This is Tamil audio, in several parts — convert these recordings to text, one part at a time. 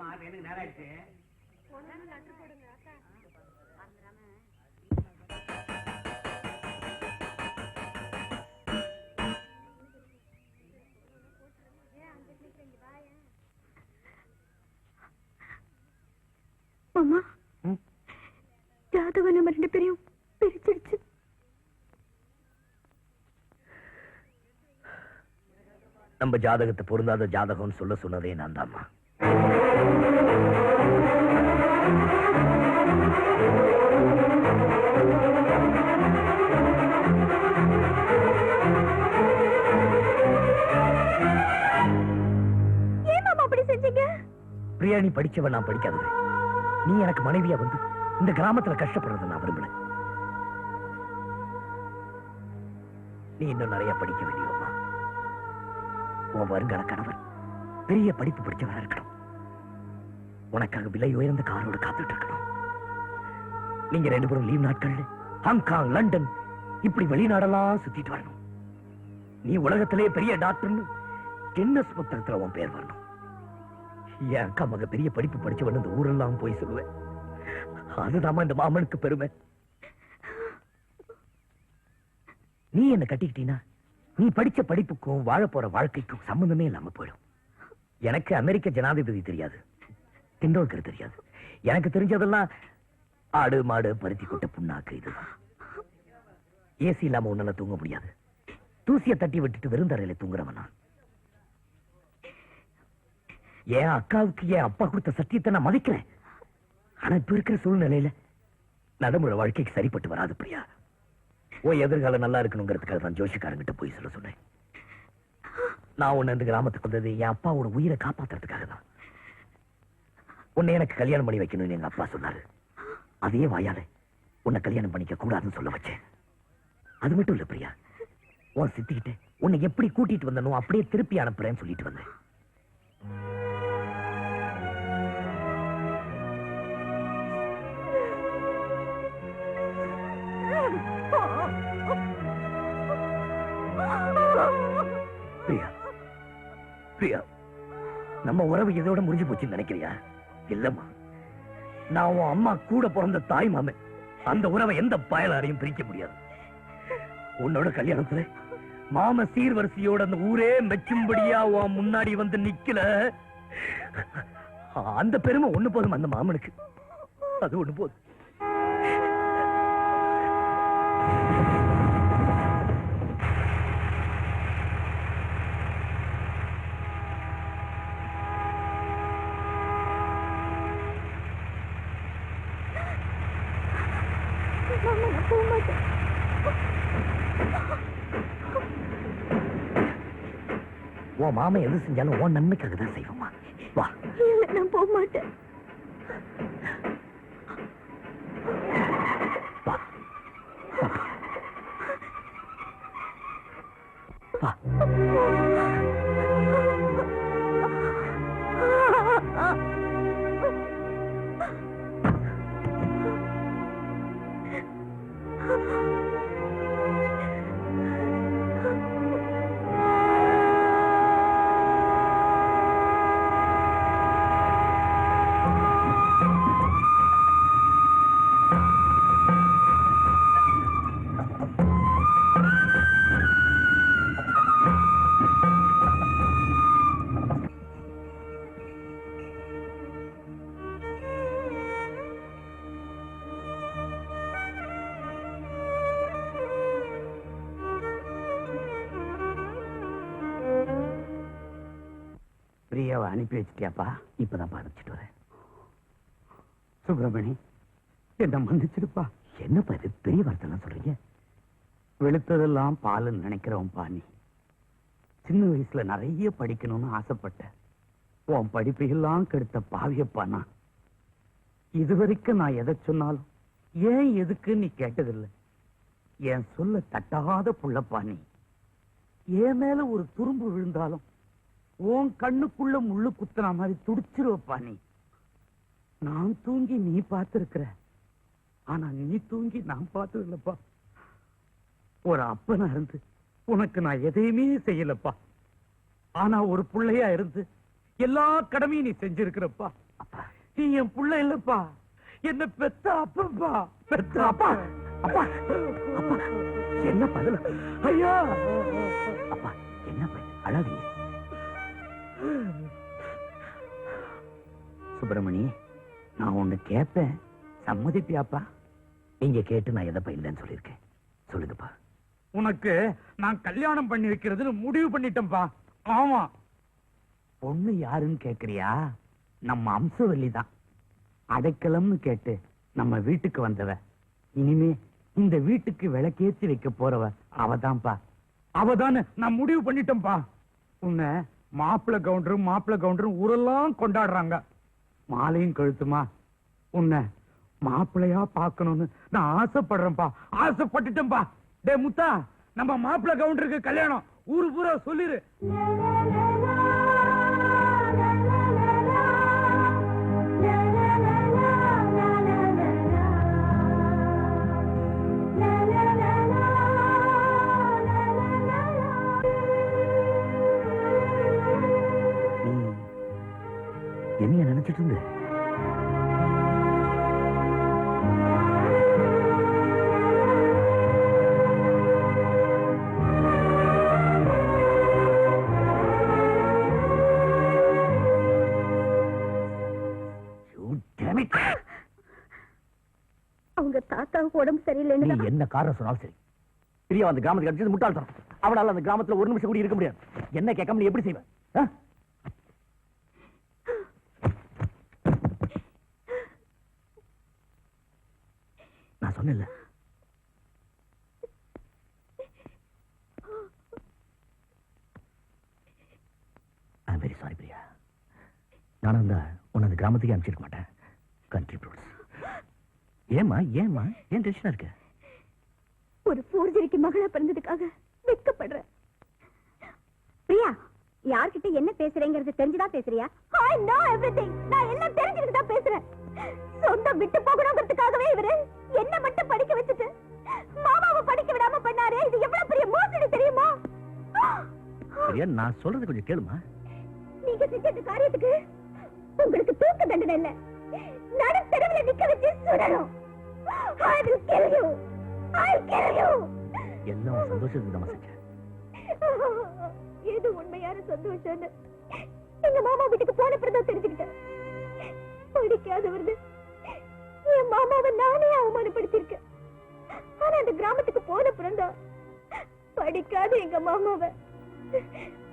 எனக்கு நேரம் ஆயிடுச்சு. மாமா, ஜாதகம் நம்ம 2 பேரையும் பிரிச்சிடுச்சு. நம்ம ஜாதகத்தை பொருந்தாத ஜாதகம் சொல்ல சொன்னதே நான் தான்மா. ஏன் மாமா அப்படி செஞ்சீங்க? பிரியா, நீ படிச்சவன், நான் படிக்காதவன். நீ எனக்கு மனைவியா வந்து இந்த கிராமத்துல கஷ்டப்படுறத நான் விரும்பல. நீ இன்னும் நிறைய படிக்க வேண்டியவமா. உன் வருங்கால கணவர் பெரிய படிப்பு படிச்சவரா இருக்கணும். உனக்காக விலை உயர்ந்த காரோட காத்துட்டு இருக்கணும். நீங்க 2 பேரும் லீவ் நாட்கள் ஹாங்காங், லண்டன் இப்படி வெளிநாடெல்லாம் சுத்திட்டு வரணும். நீ உலகத்திலே பெரிய டாக்டர்னு கின்னஸ் புத்தகத்துல உன் பேர் வரணும். என் அக்கா மக பெரிய படிப்பு படிச்சவன் இந்த ஊரெல்லாம் போய் சொல்லுவேன். அதுதான் இந்த மாமனுக்கு பெருமை. நீ என்ன கட்டிக்கிட்டீனா நீ படிச்ச படிப்புக்கும் வாழ போற வாழ்க்கைக்கும் சம்பந்தமே இல்லாம போயிடும். எனக்கு அமெரிக்க ஜனாதிபதி தெரியாது, டெண்டுல்கர் தெரியாது. எனக்கு தெரிஞ்சதெல்லாம் ஆடு மாடு பருத்தி கொட்ட புண்ணாக்கு. இதுதான். ஏசி இல்லாம உன்னால தூங்க முடியாது. தூசிய தட்டி விட்டுட்டு வெறுந்தரையில தூங்குறவனா. என் அக்காவுக்கு என் அப்பா கொடுத்த சத்தியத்தை நான் மதிக்கிறேன். ஆனா இப்ப இருக்கிற சூழ்நிலையில நடைமுறை வாழ்க்கைக்கு சரிப்பட்டு வராது பிரியா. எதிர்காலம் நல்லா இருக்கணுங்கிறதுக்காக நான் ஜோஷிக்காரங்கிட்ட போய் சொல்ல சொன்னேன். நான் உன்னை இந்த கிராமத்துக்கு வந்தது என் அப்பாவோட உயிரை காப்பாத்துறதுக்காக தான். உன்னை எனக்கு கல்யாணம் பண்ணி வைக்கணும்னு எங்க அப்பா சொன்னாரு. அதே வாயால உன்னை கல்யாணம் பண்ணிக்க கூடாதுன்னு சொல்ல வச்சேன். அது மட்டும் இல்ல பிரியா, உன் சித்திக்கிட்ட உன்னை எப்படி கூட்டிட்டு வந்தனும் அப்படியே திருப்பி அனுப்புறேன்னு சொல்லிட்டு வந்தேன். பிரியா, பிரியா, நம்ம உறவு இதோட முடிஞ்சு போச்சுன்னு நினைக்கிறியா? இல்லம்மா, நான் உன் அம்மா கூட பிறந்த தாய் மாமன். அந்த உறவை எந்த பயலாரையும் பிரிக்க முடியாது. உன்னோட கல்யாணத்துல மாம சீர்வரிசையோட அந்த ஊரே மெச்சும்படியா உன் முன்னாடி வந்து நிக்கல. அந்த பெருமை ஒண்ணு போதும் அந்த மாமனுக்கு. அது ஒண்ணு போதும். உன் மாமா எது செஞ்சாலும் உன் நன்மைக்காக தான் செய்வோமா. வா. இல்ல, நான் போக மாட்டேன். வா. வா. பிரியாவை அனுப்பி வச்சிட்டியாப்பா? இப்பதான் அனுப்பிச்சிட்டு வரேன். சுப்பிரமணி, என்ன மன்னிச்சிருப்பா. என்னப்பா இது பெரிய வார்த்தைலாம் சொல்றீங்க? வெளுத்ததெல்லாம் பாலுன்னு நினைக்கிறவன் பாணி. சின்ன வயசுல நிறைய படிக்கணும்னு ஆசைப்பட்ட உன் படிப்பையெல்லாம் கெடுத்த பாவியப்பானா. இதுவரைக்கும் நான் எதை சொன்னாலும் ஏன் எதுக்கு நீ கேட்டதில்லை. என் சொல்ல தட்டாத புள்ளப்பா நீ. என் மேல ஒரு துரும்பு விழுந்தாலும் உன் கண்ணுக்குள்ள முள்ளு குத்துன மாதிரி துடிச்சிருவப்பா நீ. நான் தூங்கி நீ பார்த்திருக்கிற, ஆனா நீ தூங்கி நான் பார்த்ததில்லப்பா. ஒரு அப்பனா இருந்து உனக்கு நான் எதையுமே செய்யலப்பா. ஆனா ஒரு பிள்ளையா இருந்து எல்லா கடமையும் நீ செஞ்சிருக்கிறப்பா. நீ என் புள்ள இல்லப்பா, என்ன பெத்த அப்பப்பா, பெத்த அப்பா அப்பா அப்பா என்ன பதில்? ஐயா. அப்பா என்ன அழாதீங்க. சுப்பிரமணி, நான் ஒண்ணு கேட்பேன், சம்மதிப்பியாப்பா? நீங்க கேட்டு நான் எதப்பா இல்லைன்னு சொல்லியிருக்கேன். சொல்லுங்கப்பா. உனக்கு நான் கல்யாணம் பண்ணி வைக்கிறதுன்னு முடிவு பண்ணிட்டேன்பா. ஆமா. பொண்ணு யாருன்னு கேக்குறியா? நம்ம அம்சவல்லி தான். அடைக்கலம்னு கேட்டு நம்ம வீட்டுக்கு வந்தவ, இனிமே இந்த வீட்டுக்கு விளக்கேற்றி வைக்க போறவ அவதான்பா. அவதான்னு நான் முடிவு பண்ணிட்டேன்பா. உன்னை மாப்பிள்ள கவுண்டரும் ஊரெல்லாம் கொண்டாடுறாங்க. மாலையும் கழுத்துமா உன்னை மாப்பிள்ளையா பார்க்கணும்னு நான் ஆசைப்படுறேன்பா, ஆசைப்பட்டுட்டேன்பா. டே முத்தா, நம்ம மாப்பிள்ள கவுண்டருக்கு கல்யாணம் ஊரு பூரா சொல்லிரு. என்ன நினைச்சிட்டு இருந்த? அவங்க தாத்தாவுக்கு உடம்பு சரியில்லைன்னு நீ என்ன காரணம் சொன்னாலும் சரி, பிரியா அந்த கிராமத்துக்கு அடிச்சது முட்டாள்தான். அவனால அந்த கிராமத்துல ஒரு நிமிஷம் கூட இருக்க முடியாது. என்ன கேட்காம நீ எப்படி செய்வேன்? நான் சொன்னேன்ல, ஐ வெரி சாரி பிரியா. நானும் அந்த உன்னை அந்த கிராமத்துக்கு அனுப்பிச்சிருக்க மாட்டேன். Country fruits. ஏமா ஏன் டென்ஷனா இருக்க? ஒரு போர்ஜரிக்கு மகளா பிறந்ததுக்காக வெட்கப்படுறேன். பிரியா, யார்கிட்ட என்ன பேசுறேங்கிறது தெரிஞ்சுதான் பேசுறியா? I know everything. நான் எல்லாம் தெரிஞ்சுக்கிட்டு தான் பேசுறேன். சொந்தம் விட்டு போகணுங்கிறதுக்காகவே இவரு என்ன மட்டும் படிக்க வச்சுட்டு மாமாவை படிக்க விடாம பண்ணாரே, இது எவ்வளவு பெரிய மோசடி தெரியுமா? பிரியா, நான் சொல்றது கொஞ்சம் கேளுமா. நீங்க செஞ்ச இந்த காரியத்துக்கு உங்களுக்கு தூக்கு தண்டனை இல்ல, நடு தெருவில் நிக்க வச்சு சுடணும். I will kill you. I'll kill you. எல்லாம் சந்தோஷத்துக்கு தான் செஞ்சேன். ஏது உண்மையான சந்தோஷம் எங்க மாமா வீட்டுக்கு போன பிறகு தெரிஞ்சுக்கிட்டேன். படிக்காதவரு என் மாமாவை நானே அவமானப்படுத்திருக்கேன். ஆனா அந்த கிராமத்துக்கு போன பிறந்தா படிக்காத எங்க மாமாவை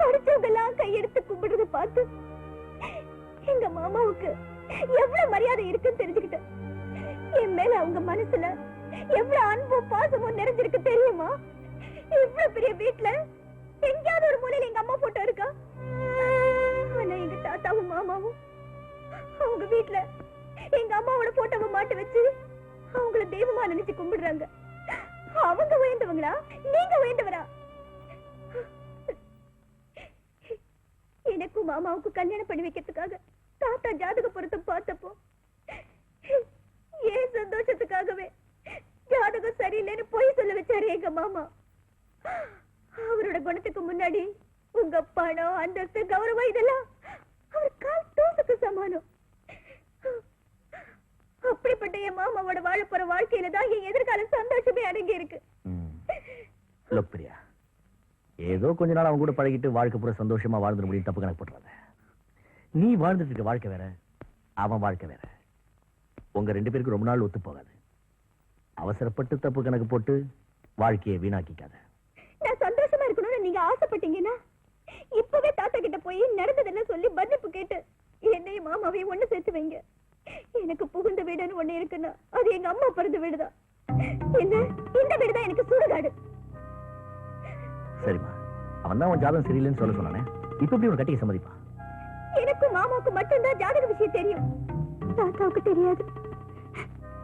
படிச்சவங்க எல்லாம் கையெடுத்து கும்பிடுறத பார்த்து எங்க மாமாவுக்கு எவ்வளவு மரியாதை இருக்குன்னு தெரிஞ்சுக்கிட்டேன். என் மேல அவங்க மனசுல எவ்வளவு அன்பும் பாசமும் நிறைஞ்சிருக்கு தெரியுமா? இவ்வளவு பெரிய வீட்டுல எங்கேயாவது ஒரு மூலையில எங்க அம்மா போட்டோ இருக்கா? ஆனா எங்க தாத்தாவும் மாமாவும் அவங்க வீட்டுல எங்க அம்மாவோட போட்டோவை மாட்ட வச்சு அவங்கள தெய்வமா நினைச்சு கும்பிடுறாங்க. அவங்க உயர்ந்தவங்களா, நீங்க உயர்ந்தவரா? எனக்கும் மாமாவுக்கும் கல்யாணம் பண்ணி வைக்கிறதுக்காக தாத்தா ஜாதக பொருத்தம் பார்த்தப்போ ஏன் சந்தோஷத்துக்காகவே ஜாதகம் சரியில்லைன்னு பொய் சொல்ல வச்சாரு எங்க மாமா. அவரோட குணத்துக்கு முன்னாடி உங்க பணம், அந்தஸ்து, கௌரவம் இதெல்லாம் அவர் கால் தூசுக்கு சமானம். அப்படிப்பட்ட என் மாமாவோட வாழ போற வாழ்க்கையில தான் என் எதிர்கால சந்தோஷமே அடங்கி இருக்கு. பிரியா, ஏதோ கொஞ்ச நாள் அவங்க கூட பழகிட்டு வாழ்க்கை பூரா சந்தோஷமா வாழ்ந்துட முடியும் தப்பு கணக்கு போட்டுறாங்க. நீ வாழ்ந்துட்டு இருக்க வாழ்க்கை வேற, அவன் வாழ்க்கை வேற. உங்க ரெண்டு பேருக்கு ரொம்ப நாள் ஒத்து போகாது. அவசரப்பட்டு தப்பு கணக்கு போட்டு வாழ்க்கையை வீணாக்கிக்காத. நான் சந்தோஷமா இருக்கணும்னு நீங்க ஆசைப்பட்டீங்கன்னா இப்பவே தாத்தா கிட்ட போய் நடந்ததெல்லாம் சொல்லி மன்னிப்பு கேட்டு என்னையும் மாமாவையும் ஒண்ணு சேர்த்து வைங்க. எனக்கு புகுந்த வீடுன்னு ஒண்ணு இருக்குன்னா அது எங்க அம்மா பிறந்த வீடுதான். என்ன, இந்த வீடுதான் எனக்கு சுடுகாடு. சரிம்மா, அவன் தான் உன் ஜாதகம் சரியில்லைன்னு சொல்ல சொன்னானே, இப்ப எப்படி ஒரு கட்டியை சம்மதிப்பா? எனக்கும் மாமாவுக்கு மட்டும்தான் ஜாதக விஷயம் தெரியும், தாத்தாவுக்கு தெரியாது.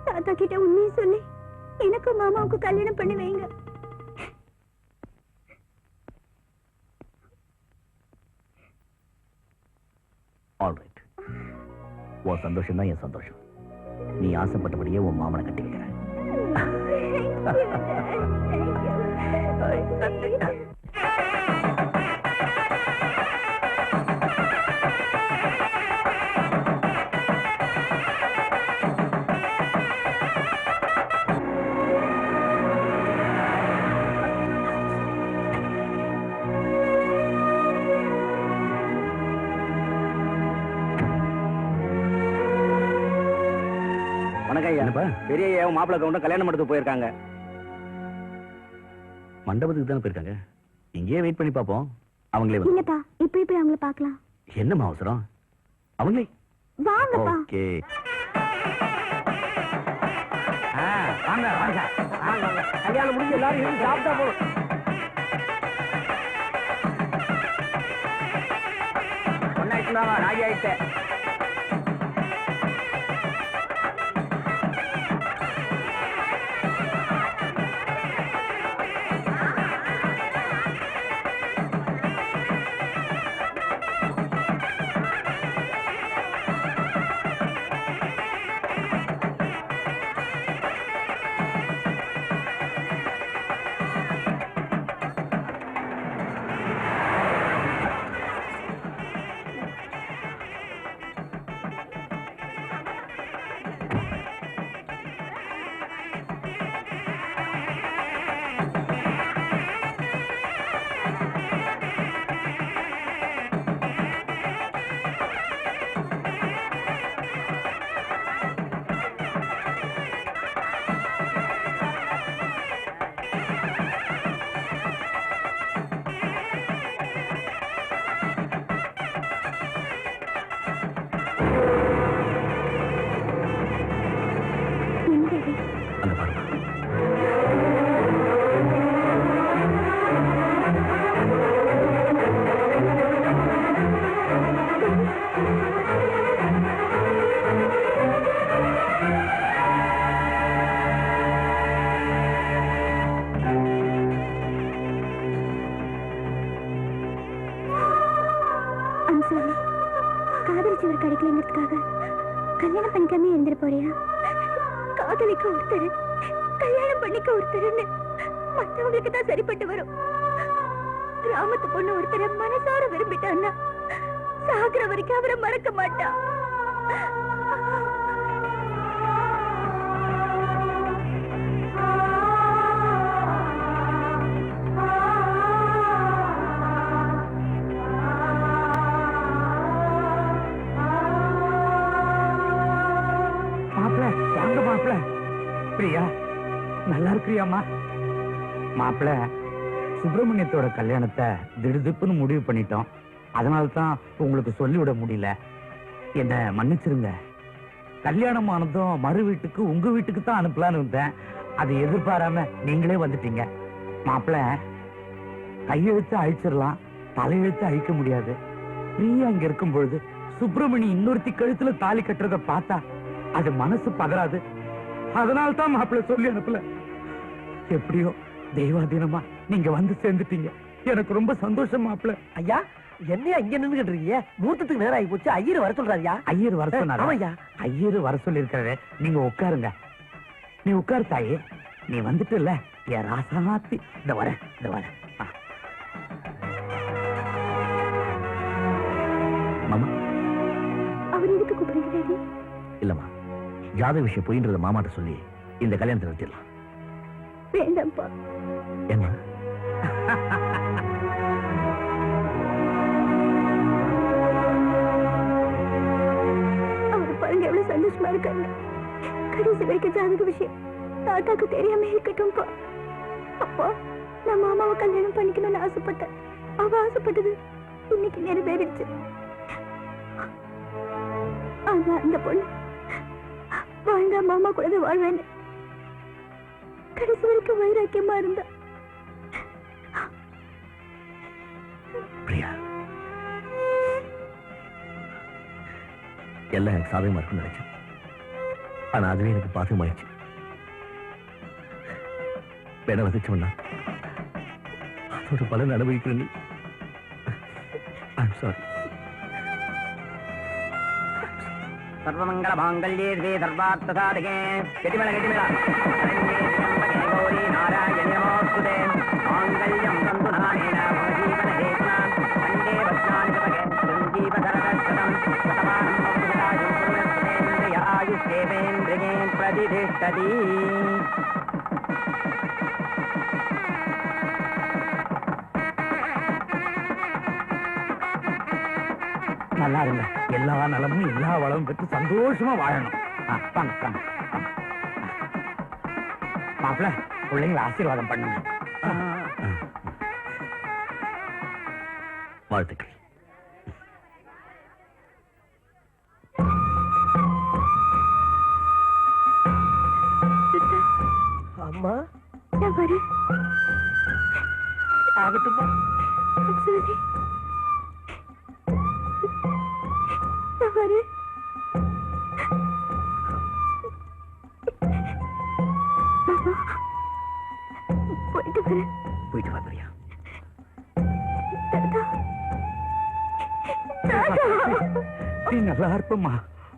தாத்தா கிட்ட உண்மையை சொல்லி எனக்கும் மாமாவுக்கு கல்யாணம் பண்ணி வைங்க. ஆல்ரைட், உன் சந்தோஷம் தான் என் சந்தோஷம். நீ ஆசைப்பட்டபடியே உன் மாமனை கட்டி வைக்கிறேன். என்னப்பா? பெரிய மாப்பிள்ளை கவுண்ட கல்யாணம் மண்டபத்துக்கு போயிருக்காங்க. மண்டபத்துக்கு தானே போயிருக்காங்க. இங்கேயே வெயிட் பண்ணி பாப்போம். அவங்களே வந்து. இல்லப்பா, இப்ப இப்ப அவங்கள பார்க்கலாம். என்னம்மா அவசரம்? அவங்களே வாங்கப்பா. ஓகே. வாங்க வாங்க வாங்க. கல்யாணம் முடிஞ்சு எல்லாரும் இருந்து சாப்பிட்டா போதும். ஒன்னாயிட்டு ராஜி ஆயிட்டு. அந்த பாருங்க. காதலிச்சவர் கிடைக்கலங்கிறதுக்காக கல்யாணம் பண்ணிக்காம இருந்துட்டு போறியா? காதலிக்க ஒருத்தர், கல்யாணம் பண்ணிக்க ஒருத்தர்னு மற்றவங்களுக்கு தான் சரிப்பட்டு வரும். கிராமத்து பொண்ணு ஒருத்தரை மனசார விரும்பிட்டான்னா சாகுற வரைக்கும் அவரை மறக்க மாட்டா. பிரியா, நல்லா இருக்கிறியாமா? மாப்பிள்ள, சுப்பிரமணியத்தோட கல்யாணத்தை திடுதிப்புன்னு முடிவு பண்ணிட்டோம். அதனால தான் உங்களுக்கு சொல்லிவிட முடியல. என்ன மன்னிச்சிருங்க. கல்யாணம் ஆனதும் மறு வீட்டுக்கு உங்க வீட்டுக்கு தான் அனுப்பலான்னு இருந்தேன். அது எதிர்பாராம நீங்களே வந்துட்டீங்க. மாப்பிள்ள, கையெழுத்து அழிச்சிடலாம், தலையெழுத்து அழிக்க முடியாது. பிரியா அங்க இருக்கும் பொழுது சுப்பிரமணி இன்னொருத்தி கழுத்துல தாலி கட்டுறத பார்த்தா அது மனசு பதறாது. அதனால தான் மாப்பிள்ள சொல்லி அனுப்பல. எப்படியோ தெய்வாதீனமா நீங்க வந்து சேர்ந்துட்டீங்க. எனக்கு ரொம்ப சந்தோஷம் மாப்பிள்ள. ஐயா, என்னையா இங்க நின்னுகிட்டு இருக்கீங்க? முகூர்த்தத்துக்கு நேரம் ஆகி போச்சு. ஐயர் வர சொல்றாருயா. ஐயர் வர சொன்னாரா? ஐயா, ஐயர் வர சொல்லி இருக்காரு. நீங்க உட்காருங்க. நீ உட்காரு தாயே. நீ வந்துட்டு இல்ல என் ராசாத்தி. இந்த வரேன். மாமா. அவர் எதுக்கு கூப்பிடுறாரு? இல்லம்மா, ஜாத விஷயம் போயின்றத மாமாட்ட சொல்லி இந்த கல்யாணத்தை நிறுத்திடலாம். வேண்டாம்ப்பா. ஏமா? அவரு பாருங்க எவ்வளவு சந்தோஷமா இருக்காங்க. கடைசி வரைக்கும் ஜாதக விஷயம் தாத்தாக்கு தெரியாம இருக்கட்டும்பா. அப்பா, நான் மாமாவை கல்யாணம் பண்ணிக்கணும்னு ஆசைப்பட்டேன். அவ ஆசைப்பட்டது இன்னைக்கு நிறைவேறிடுச்சு. ஆனா அந்த பொண்ணு வாழ்ந்தா மாமா கூட வாழ்வேன்னு கடைசி வரைக்கும் வைராக்கியமா இருந்தா. பிரியா, எல்லாம் எனக்கு சாதகமா இருக்கும்னு நினைச்சேன். ஆனா அதுவே எனக்கு பாதகமாயிடுச்சு. வேண வசிச்சோம்னா அதோட பலன் அனுபவிக்கிறேன். நீ ஐம் சாரி. சர்வமங்கல மாங்கல்யே ஸ்ரீ சர்வார்த்த சாதகே கெட்டிமேள கௌரி நாராயண நமோஸ்துதே மாங்கல்யம் தந்து நாமேன ஜீவன ஹேதுனா வந்தே வச்சானி ஜபகே சஞ்சீவ சரதஸ்வதம் சதமானம் மௌஜிராஜம் புருஷேந்திரிய ஆயுஷ்யேவேந்திரியே பிரதிதிஷ்டதி. நல்லா இருங்க. எல்லா நலமும் எல்லா வளமும் பெற்று சந்தோஷமா வாழணும். வாங்க. மாப்பிள்ள பிள்ளைங்களை ஆசீர்வாதம் பண்ணுங்க. வாழ்த்துக்கள். அம்மா நான் வரேன். ஆகட்டும்மா. சரி. நான் வரேன். போயிட்டு வரேன். போயிட்டு வா பிரியா. தாத்தா. நீ நல்லா இருப்பம்மா.